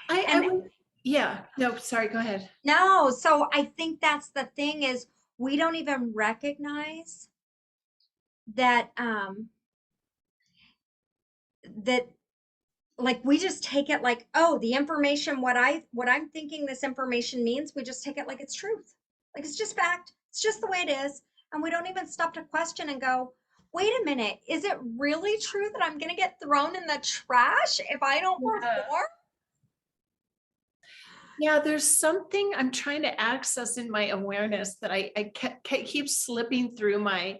I And would, yeah. No, sorry, go ahead. no, so I think that's the thing is we don't even recognize that that like we just take it like, oh, the information, what I'm thinking this information means, we just take it like it's truth, like it's just fact, it's just the way it is. And we don't even stop to question and go, wait a minute, is it really true that I'm going to get thrown in the trash if I don't Yeah. perform? Yeah, there's something I'm trying to access in my awareness that I keep slipping through my,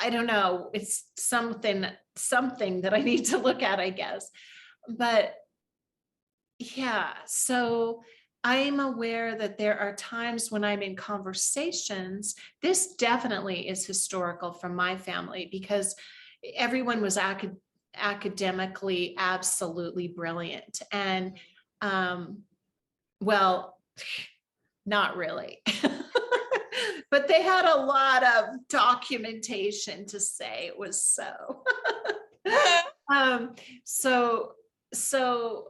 I don't know, it's something that I need to look at, I guess. But yeah, so I'm aware that there are times when I'm in conversations. This definitely is historical from my family because everyone was academically absolutely brilliant. And well, not really. But they had a lot of documentation to say it was so. um, so, so,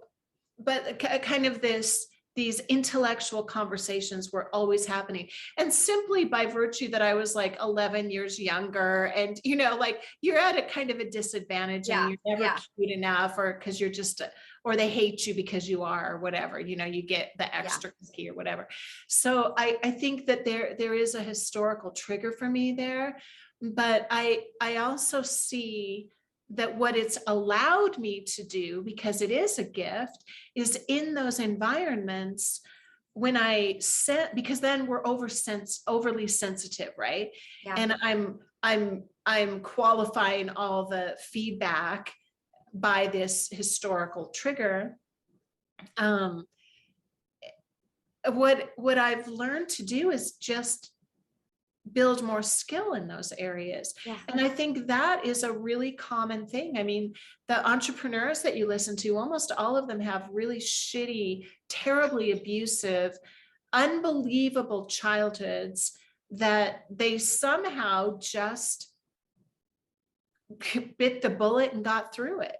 but kind of these intellectual conversations were always happening. And simply by virtue that I was like 11 years younger and, like you're at a kind of a disadvantage and Yeah, you're never yeah, cute enough or because you're just, or they hate you because you are or whatever, you get the yeah. extra key or whatever. So I think that there is a historical trigger for me there. But I also see that what it's allowed me to do, because it is a gift, is in those environments when I set, because then we're overly sensitive, right? Yeah. And I'm qualifying all the feedback by this historical trigger. Um, what I've learned to do is just build more skill in those areas. Yeah. And I think that is a really common thing. I mean, the entrepreneurs that you listen to, almost all of them have really shitty, terribly abusive, unbelievable childhoods that they somehow just bit the bullet and got through it.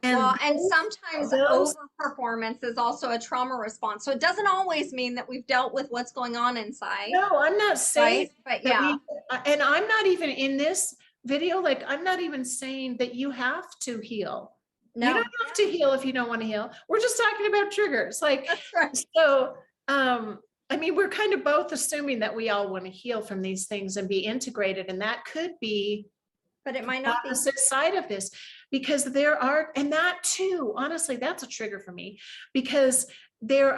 Well, And and sometimes those, overperformance is also a trauma response. So it doesn't always mean that we've dealt with what's going on inside, no, I'm not saying right? But that yeah, we, and I'm not even in this video, like, I'm not even saying that you have to heal. You don't no, have to heal if you don't want to heal. We're just talking about triggers. Like, that's right. so, I mean, we're kind of both assuming that we all want to heal from these things and be integrated, and that could be But it might the not be. opposite side of this, because there are, and that too, honestly, that's a trigger for me, because there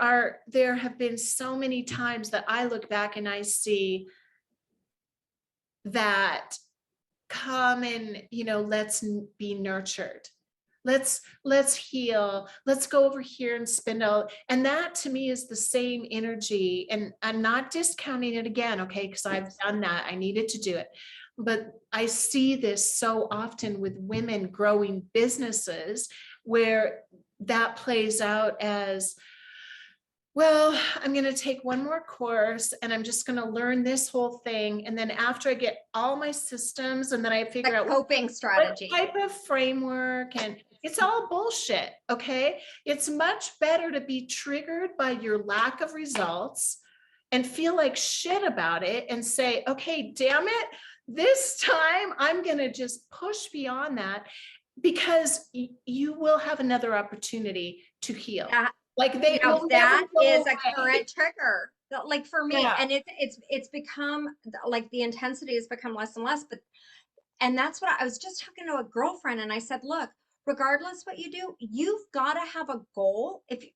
have been so many times that I look back and I see that come and, let's be nurtured. Let's heal. Let's go over here and spend all, and that to me is the same energy. And I'm not discounting it again, okay? Because I've done that. I needed to do it. But I see this so often with women growing businesses where that plays out as, well, I'm going to take one more course and I'm just going to learn this whole thing. And then after I get all my systems and then I figure The out coping what strategy. type of framework, and it's all bullshit. Okay. It's much better to be triggered by your lack of results and feel like shit about it and say, okay, damn it. This time I'm going to just push beyond that, because you will have another opportunity to heal. That Like they now will never that go is a away. current trigger. Like for me, Yeah. and it's become like the intensity has become less and less. But and that's what I was just talking to a girlfriend, and I said, look, regardless what you do, you've got to have a goal, if you,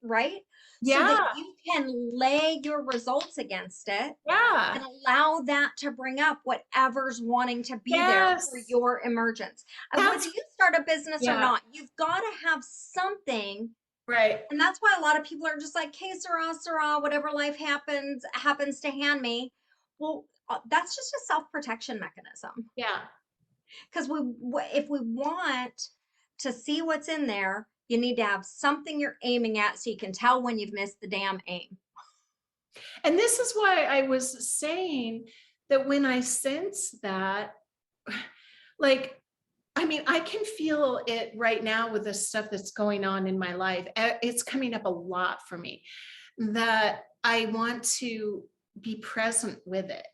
right? So that Yeah. you can lay your results against it Yeah. and allow that to bring up whatever's wanting to be there for Yes. your emergence. And whether That's, you start a business or yeah. not, you've got to have something. Right. And that's why a lot of people are just like, "Hey, Sarah, whatever life happens to hand me." Well, that's just a self-protection mechanism. Yeah. Because if we want to see what's in there, you need to have something you're aiming at so you can tell when you've missed the damn aim. And this is why I was saying that when I sense that, like, I mean, I can feel it right now with the stuff that's going on in my life. It's coming up a lot for me, that I want to be present with it.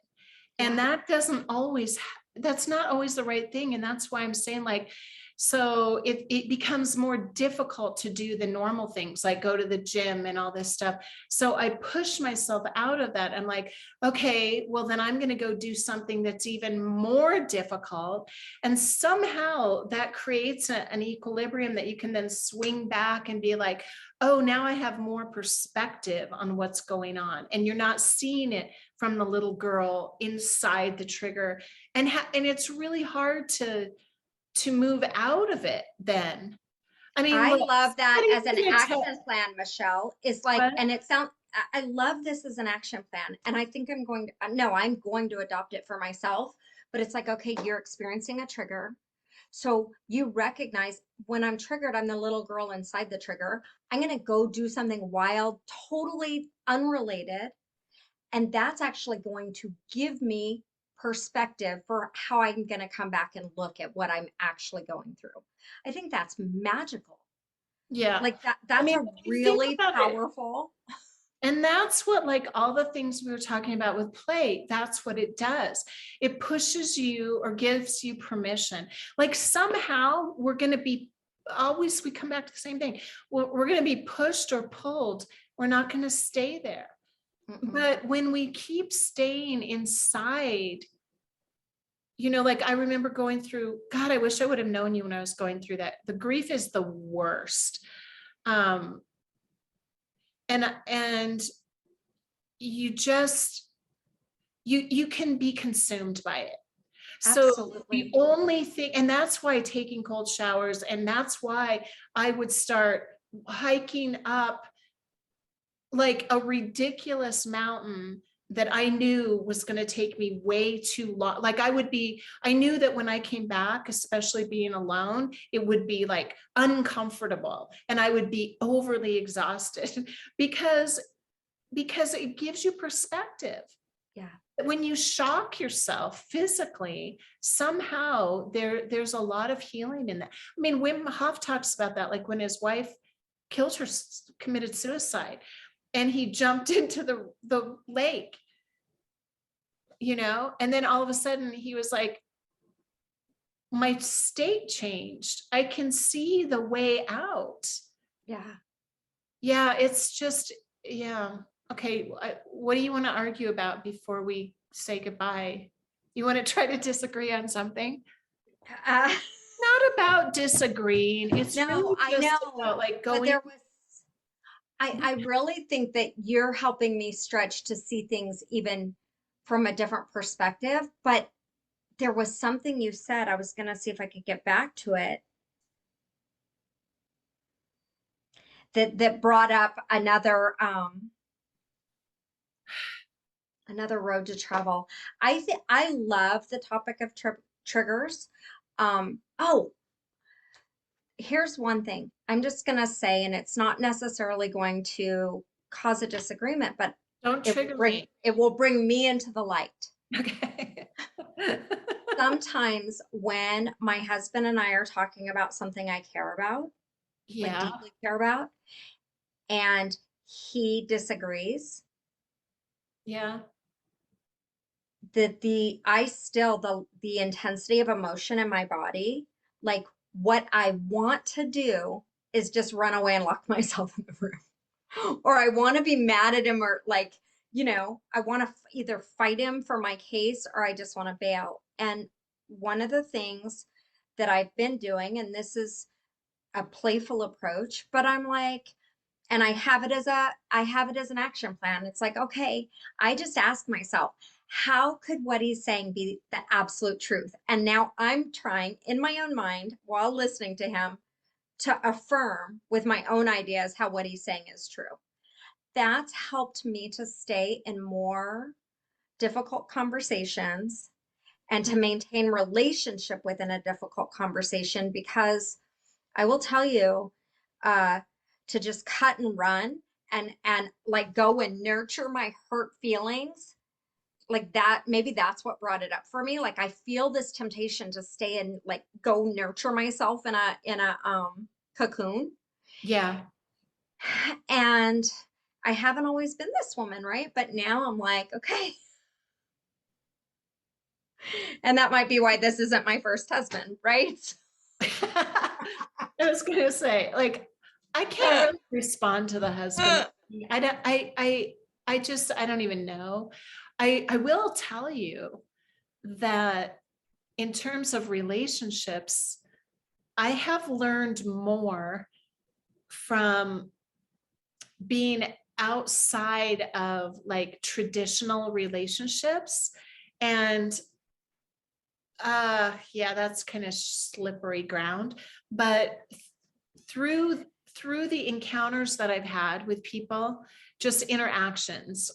And Yeah. that doesn't always, that's not always the right thing. And that's why I'm saying, like, so it becomes more difficult to do the normal things like go to the gym and all this stuff. So I push myself out of that. I'm like, okay, well, then I'm going to go do something that's even more difficult. And somehow that creates an equilibrium that you can then swing back and be like, oh, now I have more perspective on what's going on. And you're not seeing it from the little girl inside the trigger. And it's really hard to move out of it then. I mean, I look, love that somebody's as an gonna action plan, Michelle. Is like, what? and it sounds, I love this as an action plan. And I think I'm going to, no, I'm going to adopt it for myself. But it's like, okay, you're experiencing a trigger. So you recognize when I'm triggered, I'm the little girl inside the trigger. I'm going to go do something wild, totally unrelated. And that's actually going to give me perspective for how I'm going to come back and look at what I'm actually going through. I think that's magical. Yeah. Like that, I that's mean, a when you think really about it, powerful. and that's what, like, all the things we were talking about with play, that's what it does. It pushes you or gives you permission. Like somehow we're going to be, always we come back to the same thing. We're going to be pushed or pulled. We're not going to stay there. Mm-mm. But when we keep staying inside, like I remember going through, God, I wish I would have known you when I was going through that. The grief is the worst. And you just, you can be consumed by it. So the Absolutely. only thing, and that's why taking cold showers, and that's why I would start hiking up like a ridiculous mountain that I knew was going to take me way too long. Like I knew that when I came back, especially being alone, it would be like uncomfortable and I would be overly exhausted because it gives you perspective. Yeah. when you shock yourself physically, somehow there's a lot of healing in that. I mean, Wim Hof talks about that, like when his wife committed suicide, and he jumped into the lake, and then all of a sudden he was like, my state changed. I can see the way out. Yeah. Yeah, it's just, yeah. Okay, what do you want to argue about before we say goodbye? You want to try to disagree on something? Uh, Not about disagreeing. It's no, really I just know, about like but going. there was, I really think that you're helping me stretch to see things even from a different perspective. But there was something you said, I was going to see if I could get back to it, that brought up another road to travel. I love the topic of triggers. Oh, here's one thing I'm just going to say, and it's not necessarily going to cause a disagreement, but Don't trigger me. it will bring me into the light. Okay. Sometimes when my husband and I are talking about something I care about, like Yeah. deeply care about, and he disagrees, Yeah. that the intensity of emotion in my body, like what I want to do is just run away and lock myself in the room. Or I want to be mad at him, or like, I want to either fight him for my case, or I just want to bail. And one of the things that I've been doing, and this is a playful approach, but I'm like, and I have it as an action plan. It's like, okay, I just ask myself, how could what he's saying be the absolute truth? And now I'm trying in my own mind while listening to him to affirm with my own ideas how what he's saying is true. That's helped me to stay in more difficult conversations and to maintain relationship within a difficult conversation, because I will tell you, uh, to just cut and run and like go and nurture my hurt feelings, like that, maybe that's what brought it up for me. Like I feel this temptation to stay and like go nurture myself in a cocoon. Yeah. And I haven't always been this woman, right? But now I'm like, okay. And that might be why this isn't my first husband, right? I was gonna say, like, I can't really respond to the husband. I don't, I don't even know. I will tell you that in terms of relationships, I have learned more from being outside of like traditional relationships. And yeah, that's kind of slippery ground. But through the encounters that I've had with people, just interactions,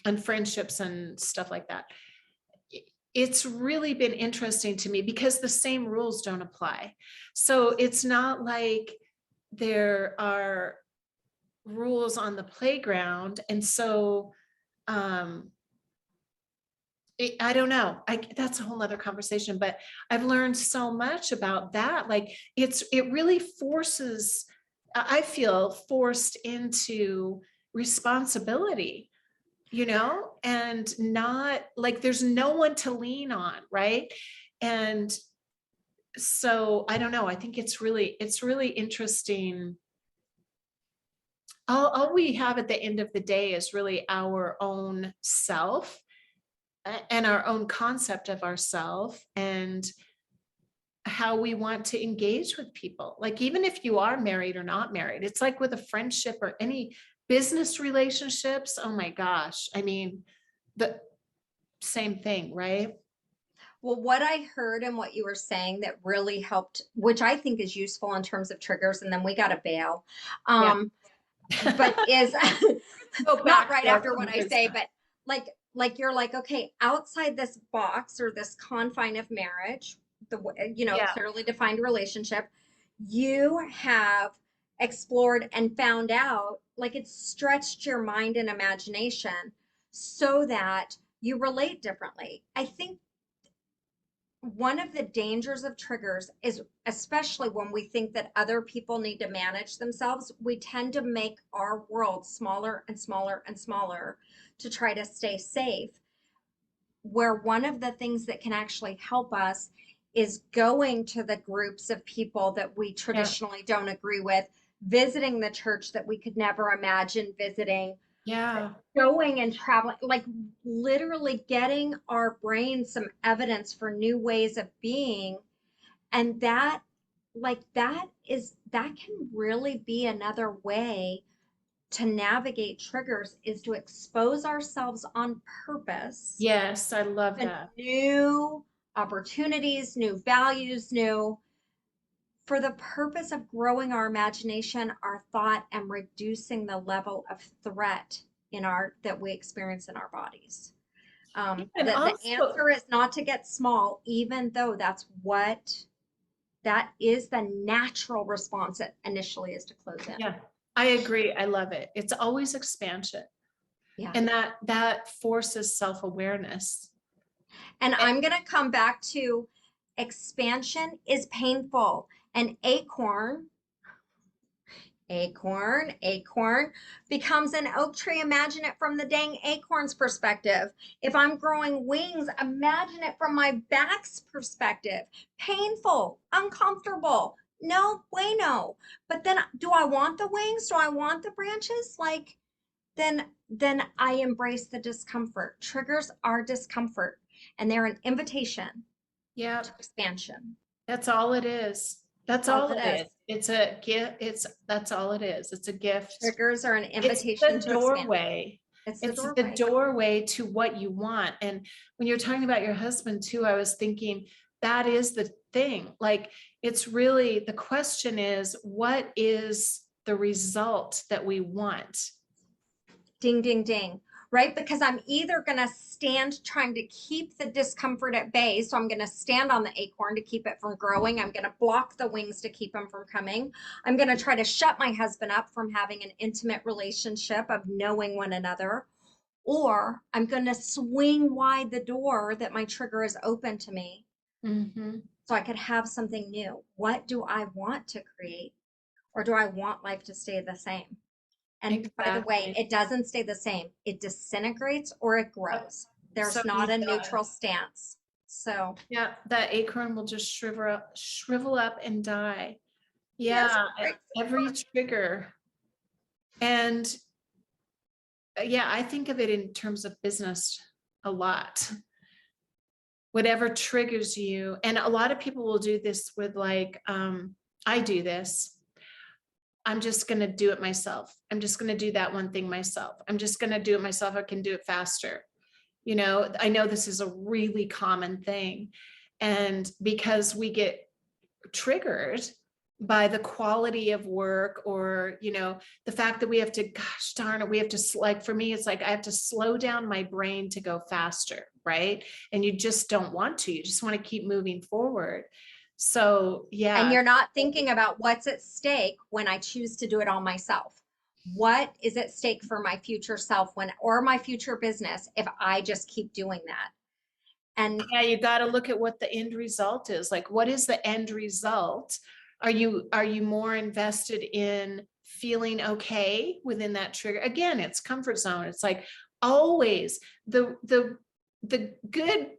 and friendships and stuff like that, it's really been interesting to me because the same rules don't apply. So it's not like there are rules on the playground. And so I don't know. That's a whole nother conversation, but I've learned so much about that. Like it really forces, I feel forced into responsibility, and not like there's no one to lean on, right? And so I don't know. I think it's really interesting. All we have at the end of the day is really our own self and our own concept of ourself and how we want to engage with people. Like even if you are married or not married, it's like with a friendship or any business relationships. Oh my gosh. I mean, the same thing, right? Well, what I heard and what you were saying that really helped, which I think is useful in terms of triggers, and then we got to bail. Yeah. But is Go not back right to our after what I say, conversation. but like you're like, okay, outside this box or this confine of marriage, Yeah. clearly defined relationship, you have explored and found out, like it's stretched your mind and imagination so that you relate differently. I think one of the dangers of triggers is, especially when we think that other people need to manage themselves, we tend to make our world smaller and smaller and smaller to try to stay safe. Where one of the things that can actually help us is going to the groups of people that we Yeah. traditionally don't agree with, visiting the church that we could never imagine visiting, Yeah. going and traveling, like literally getting our brain some evidence for new ways of being. And that, like, that can really be another way to navigate triggers, is to expose ourselves on purpose Yes, I love to that. new opportunities, new values, new, for the purpose of growing our imagination, our thought, and reducing the level of threat in our that we experience in our bodies. And The also, answer is not to get small, even though that is the natural response that initially is to close in. yeah, I agree. I love it. It's always expansion. Yeah. And that forces self-awareness. And I'm going to come back to expansion is painful. An acorn becomes an oak tree. Imagine it from the dang acorn's perspective. If I'm growing wings, imagine it from my back's perspective. Painful, uncomfortable, no bueno. But then, do I want the wings? Do I want the branches? Like, then I embrace the discomfort. Triggers are discomfort, and they're an invitation Yeah, to expansion. that's all it is. That's That's all all it it is. is. It's a gift. That's all it is. It's a gift. Triggers are an It's invitation the to expand. doorway. It's the It's the doorway. doorway to what you want. And when you're talking about your husband too, I was thinking that is the thing. Like, it's really, the question is, what is the result that we want? Ding, ding, ding. Right? Because I'm either going to stand trying to keep the discomfort at bay. So I'm going to stand on the acorn to keep it from growing. I'm going to block the wings to keep him from coming. I'm going to try to shut my husband up from having an intimate relationship of knowing one another. Or I'm going to swing wide the door that my trigger is open to me Mhm. so I could have something new. What do I want to create? Or do I want life to stay the same? And by the way, Exactly. it doesn't stay the same. It disintegrates or it Yep. grows. So There's not he a neutral does. stance. So, Yeah, that acorn will just shrivel up and die. yes, Yeah, right. every trigger. And yeah, I think of it in terms of business a lot. Whatever triggers you, and a lot of people will do this with, like, I do this. I'm just going to do it myself. I'm just going to do that one thing myself. I'm just going to do it myself. I can do it faster. I know this is a really common thing. And because we get triggered by the quality of work, or the fact that we have to, gosh darn it, we have to, like, for me, it's like I have to slow down my brain to go faster, right? And you just don't want to, you just want to keep moving forward. So And yeah. you're not thinking about what's at stake when I choose to do it all myself. What is at stake for my future self or my future business if I just keep doing that? And Yeah, you got to look at what the end result is. Like, what is the end result? Are you more invested in feeling okay within that trigger? Again, it's comfort zone. It's like, always the good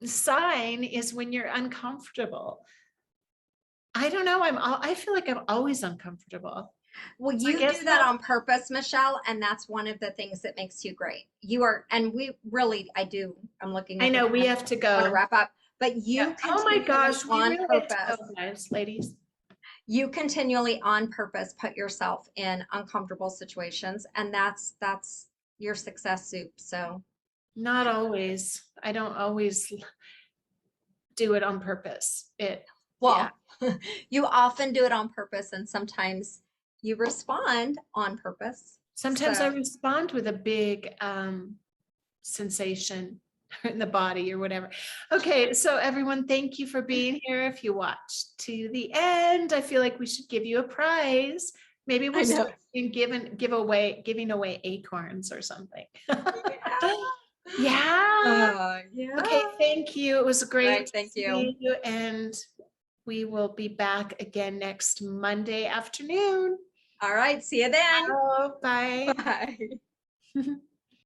sign is when you're uncomfortable. I don't know. I feel like I'm always uncomfortable. well, So I you guess do that not. on purpose, Michelle, and that's one of the things that makes you great. You are, and we really, I do, I'm looking I at the know time. we have to I want to go. wrap up, but Yeah. you Oh my continually gosh, we on really have to go, purpose, guys, ladies. you continually on purpose put yourself in uncomfortable situations, and that's your success soup. So, Not always. I don't always do it on purpose. Yeah. well, you often do it on purpose, and sometimes you respond on purpose. Sometimes I So, respond with a big sensation in the body or whatever. Okay, so everyone, thank you for being here. If you watched to the end, I feel like we should give you a prize. Maybe I we'll know. start giving away acorns or something. Yeah. Yeah. Yeah. Okay, thank you. It was great right, to thank you. see you, and we will be back again next Monday afternoon. All right, see you then. Oh, bye. Bye.